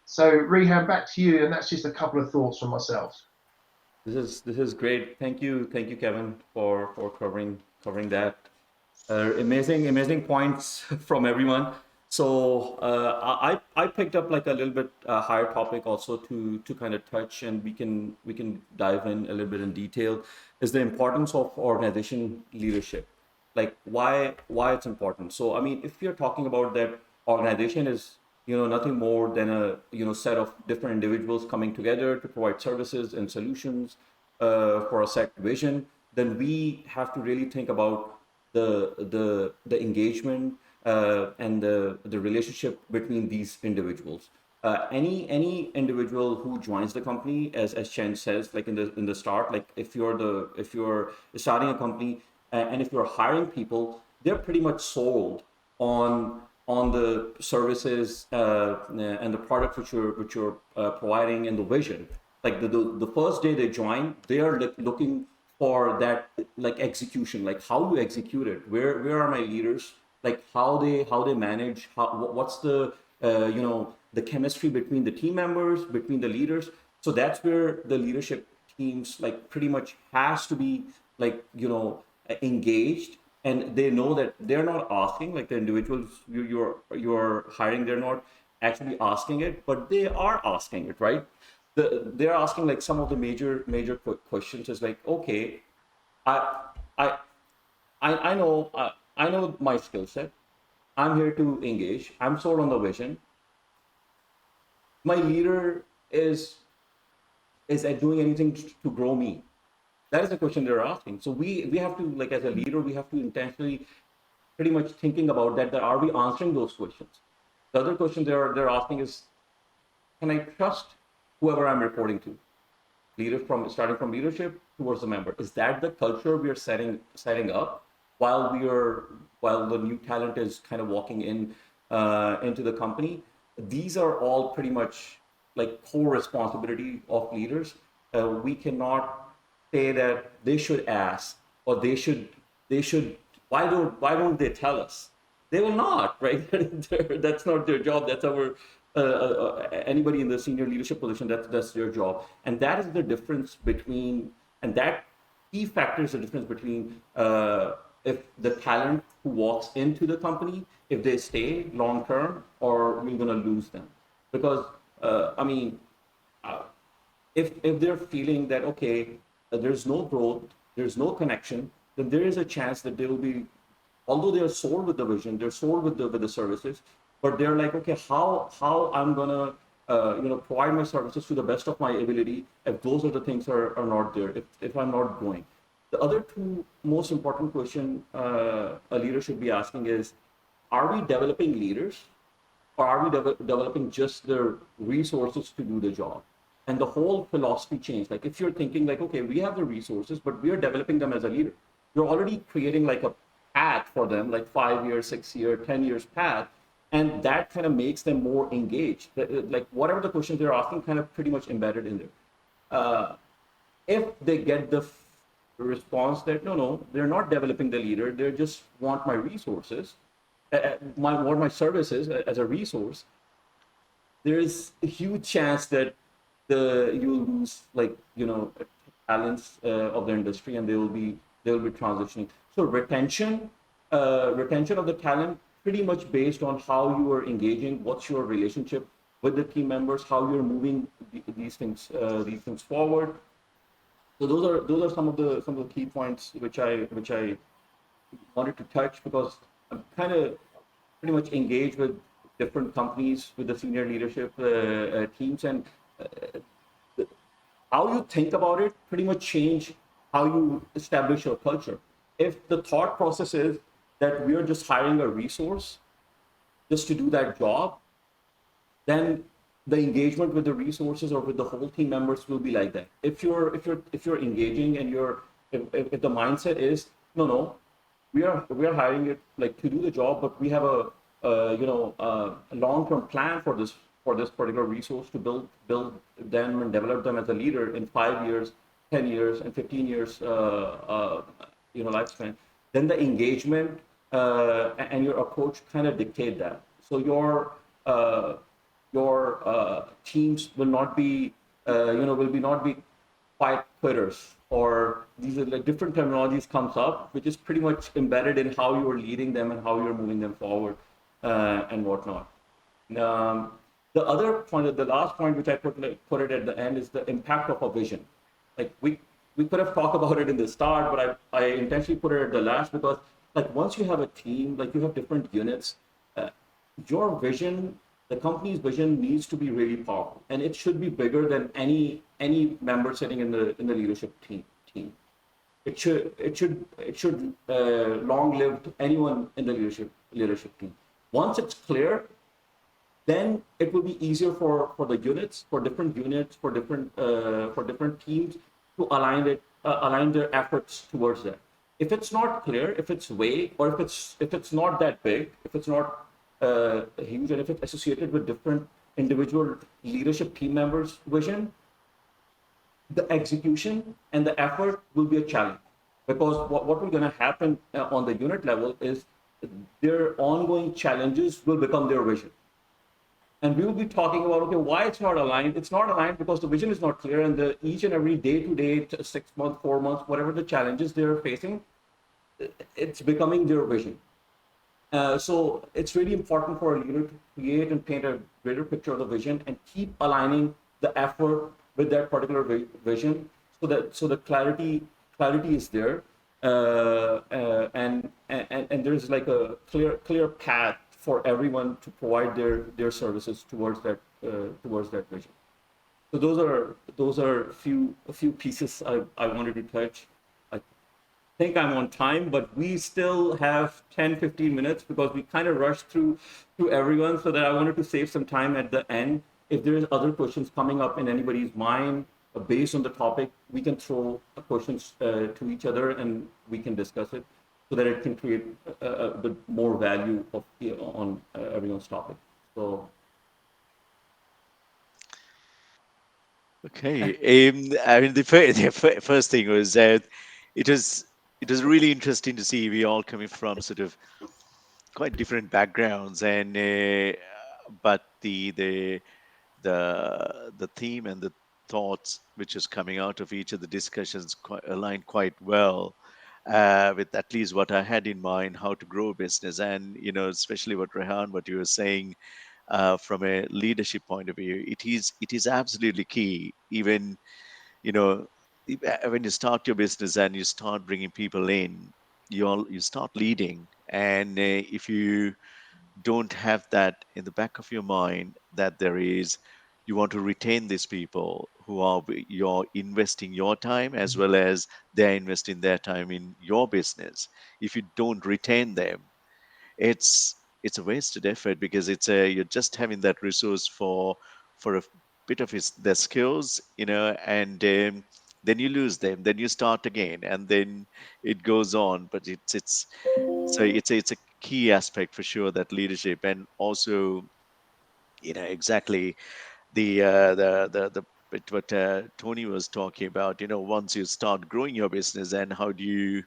So Rehan, back to you, and that's just a couple of thoughts from myself. This is great. Thank you, Kevin, for covering that. Amazing points from everyone. So I picked up like a little bit higher topic also to kind of touch, and we can dive in a little bit in detail. Is the importance of organization leadership, like why it's important. So I mean, if you're talking about that, organization is nothing more than a set of different individuals coming together to provide services and solutions for a set vision. Then we have to really think about the engagement and the relationship between these individuals. Any individual who joins the company, as Chen says, like in the start, like if you're starting a company and if you're hiring people, they're pretty much sold on the services and the product which you're providing and the vision. Like the first day they join, they are looking for that like execution, like how you execute it. Where are my leaders? Like how they manage. What's the the chemistry between the team members, between the leaders. So that's where the leadership teams like pretty much has to be like engaged, and they know that they're not asking, like the individuals you're hiring, they're not actually asking it, but they are asking it, right? They're asking like some of the major questions is like, okay, I I I know my skill set. I'm here to engage. I'm sold on the vision. My leader is at doing anything to grow me. That is the question they're asking. So we have to, like, as a leader, we have to intentionally pretty much thinking about that, that are we answering those questions. The other question they're asking is, can I trust whoever I'm reporting to? Leader, from starting from leadership towards the member, is that the culture we are setting up while the new talent is kind of walking in into the company? These are all pretty much like core responsibility of leaders. We cannot say that they should ask, or they should why don't they tell us? They will not, right? That's not their job. That's our anybody in the senior leadership position. That's their job, and that is the difference between, and that key factor is the difference between if the talent who walks into the company, if they stay long term, or we're going to lose them. Because I mean, uh, if they're feeling that, okay, there's no growth, there's no connection, then there is a chance that they will be, although they are sold with the vision, they're sold with the services, but they're like, okay, how I'm gonna provide my services to the best of my ability if those are the things are not there, if I'm not growing. The other two most important question a leader should be asking is, are we developing leaders, or are we developing just the resources to do the job? And the whole philosophy changed. Like, if you're thinking like, okay, we have the resources, but we are developing them as a leader, you're already creating like a path for them, like 5 year, 6 year, 10 years path. And that kind of makes them more engaged. Like, whatever the questions they're asking, kind of pretty much embedded in there. If they get the response that no, they're not developing the leader, they just want my resources, my services as a resource, there is a huge chance that the you'll lose, like, talents of the industry, and they will be transitioning. So retention of the talent pretty much based on how you are engaging, what's your relationship with the team members, how you're moving these things forward. So those are some of the key points which I wanted to touch, because I'm kind of pretty much engaged with different companies with the senior leadership teams, and how you think about it pretty much change how you establish your culture. If the thought process is that we are just hiring a resource just to do that job, then the engagement with the resources or with the whole team members will be like that. If you're engaging, and if the mindset is, no, we are hiring it like to do the job, but we have a long-term plan for this particular resource to build them and develop them as a leader in 5 years, 10 years, and 15 years lifespan. Then the engagement and your approach kind of dictate that. So uh, your teams will not be, will be not be quiet quitters, or these are like different terminologies comes up, which is pretty much embedded in how you're leading them and how you're moving them forward and whatnot. Um, the other point, the last point, which I put it at the end, is the impact of a vision. Like we could have talked about it in the start, but I intentionally put it at the last because like once you have a team, like you have different units, uh, your vision, the company's vision needs to be really powerful, and it should be bigger than any member sitting in the leadership team. It should long live anyone in the leadership team. Once it's clear, then it will be easier for the units, for different units, for different teams to align their efforts towards that. If it's not clear, if it's vague, or if it's not that big, if it's not huge, and if it's associated with different individual leadership team members' vision, the execution and the effort will be a challenge, because what will going to happen on the unit level is their ongoing challenges will become their vision, and we will be talking about, okay, why it's not aligned. It's not aligned because the vision is not clear, and the each and every day to day, 6 months, 4 months, whatever the challenges they're facing, it's becoming their vision. So it's really important for a leader to create and paint a greater picture of the vision and keep aligning the effort with that particular vision, so the clarity is there, and there's like a clear path for everyone to provide their services towards that vision. So those are a few pieces I wanted to touch. I think I'm on time, but we still have 10-15 minutes because we kind of rushed through everyone, so that I wanted to save some time at the end. If there's other questions coming up in anybody's mind based on the topic, we can throw questions to each other and we can discuss it, so that it can create a bit more value on everyone's topic. So Okay. I mean, the first thing was that it was it was really interesting to see we all coming from sort of quite different backgrounds, and but the theme and the thoughts which is coming out of each of the discussions quite, aligned quite well with at least what I had in mind, how to grow a business, and especially what Rehan, what you were saying from a leadership point of view, it is absolutely key. Even you know when you start your business and you start bringing people in, you start leading, and if you don't have that in the back of your mind, that there is, you want to retain these people who are you're investing your time as well as they're investing their time in your business. If you don't retain them, it's a wasted effort, because you're just having that resource for a bit of their skills, and then you lose them, then you start again, and then it goes on. But it's a key aspect for sure, that leadership. And also, exactly the bit what Tony was talking about. Once you start growing your business, and how do you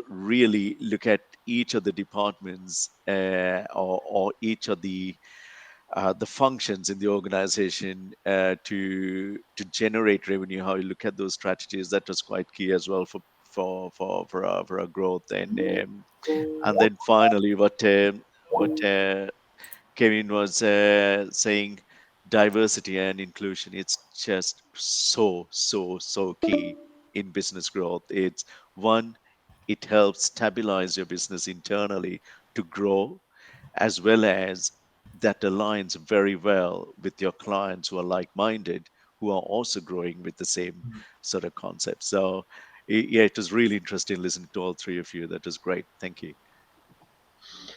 really look at each of the departments, or each of the functions in the organization, to generate revenue, how you look at those strategies. That was quite key as well for our growth. And then finally, what Kevin was saying, diversity and inclusion. It's just so key in business growth. It's one, it helps stabilize your business internally to grow, as well as that aligns very well with your clients who are like-minded, who are also growing with the same sort of concept. So yeah, it was really interesting listening to all three of you. That was great. Thank you.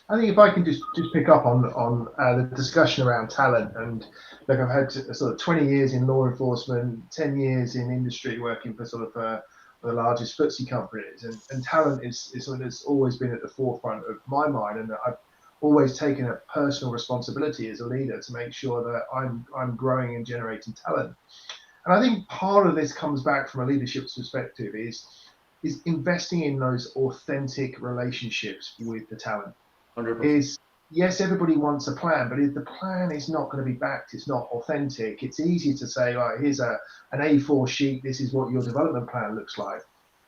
I think if I can just pick up on the discussion around talent, and look, I've had sort of 20 years in law enforcement, 10 years in industry working for sort of the largest FTSE companies, and talent is something that's always been at the forefront of my mind, and I've always taken a personal responsibility as a leader to make sure that I'm growing and generating talent. And I think part of this comes back from a leadership perspective is investing in those authentic relationships with the talent. 100%. Is yes, everybody wants a plan, but if the plan is not going to be backed, it's not authentic, it's easy to say, right, here's an A4 sheet, this is what your development plan looks like.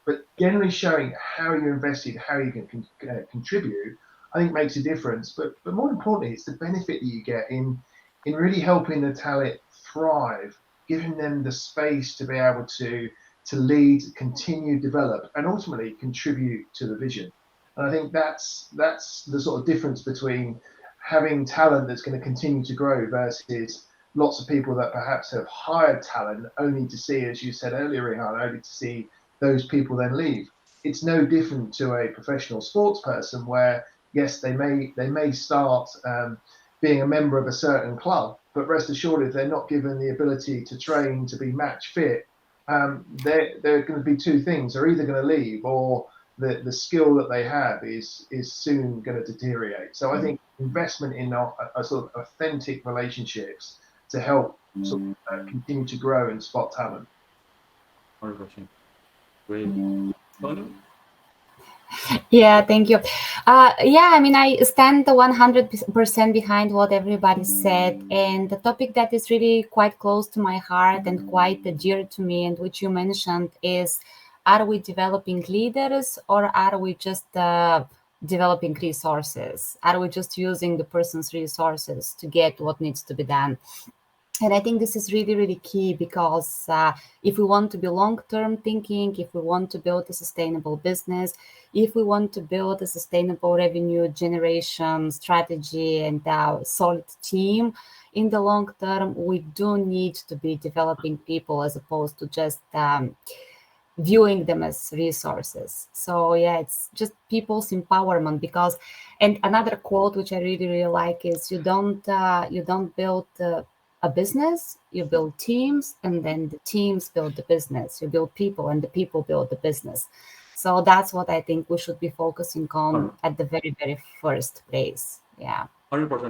But generally showing how you're invested, how you can contribute, I think makes a difference. But more importantly, it's the benefit that you get in really helping the talent thrive, giving them the space to be able to lead, continue, develop, and ultimately contribute to the vision. And I think that's the sort of difference between having talent that's going to continue to grow versus lots of people that perhaps have hired talent only to see, as you said earlier, Rehan, only to see those people then leave. It's no different to a professional sports person where, yes, they may start being a member of a certain club, but rest assured, if they're not given the ability to train to be match fit, they're going to be two things. They're either going to leave, or the skill that they have is soon going to deteriorate. So I think investment in a sort of authentic relationships to help sort of, continue to grow and spot talent. 100%. Great. Tony? Yeah, thank you. Yeah, I mean, I stand 100% behind what everybody said. And the topic that is really quite close to my heart and quite dear to me, and which you mentioned, is, are we developing leaders, or are we just developing resources? Are we just using the person's resources to get what needs to be done? And I think this is really, really key, because if we want to be long-term thinking, if we want to build a sustainable business, if we want to build a sustainable revenue generation strategy and a solid team in the long term, we do need to be developing people as opposed to just viewing them as resources. So yeah, it's just people's empowerment. Because, and another quote which I really, really like is, you don't build a business, you build teams, and then the teams build the business. You build people, and the people build the business. So that's what I think we should be focusing on at the very, very first place. Yeah. 100%.